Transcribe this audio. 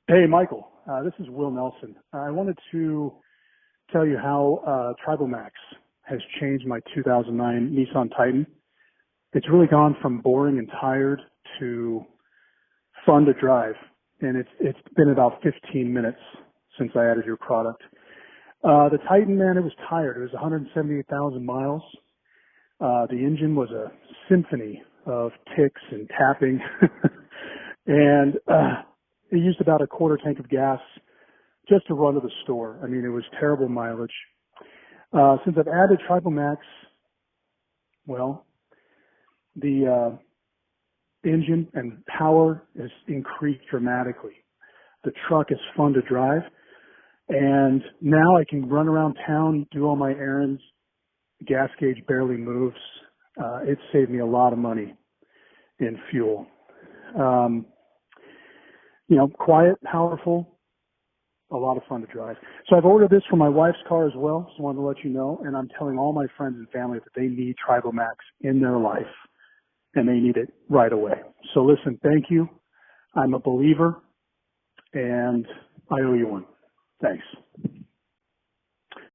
Hey, Michael. This is Will Nelson. I wanted to tell you how Tribal Max has changed my 2009 Nissan Titan. It's really gone from boring and tired to fun to drive, and it's been about 15 minutes since I added your product. The Titan, man, it was tired. It was 178,000 miles. The engine was a symphony of ticks and tapping, and it used about a quarter tank of gas just to run to the store. I mean, it was terrible mileage. Since I've added Tribal Max, well, the engine and power has increased dramatically. The truck is fun to drive, and now I can run around town, do all my errands. The gas gauge barely moves. It saved me a lot of money in fuel. Quiet, powerful, a lot of fun to drive. So I've ordered this for my wife's car as well, so I wanted to let you know, and I'm telling all my friends and family that they need Tribal Max in their life, and they need it right away. So listen, thank you. I'm a believer, and I owe you one. Thanks.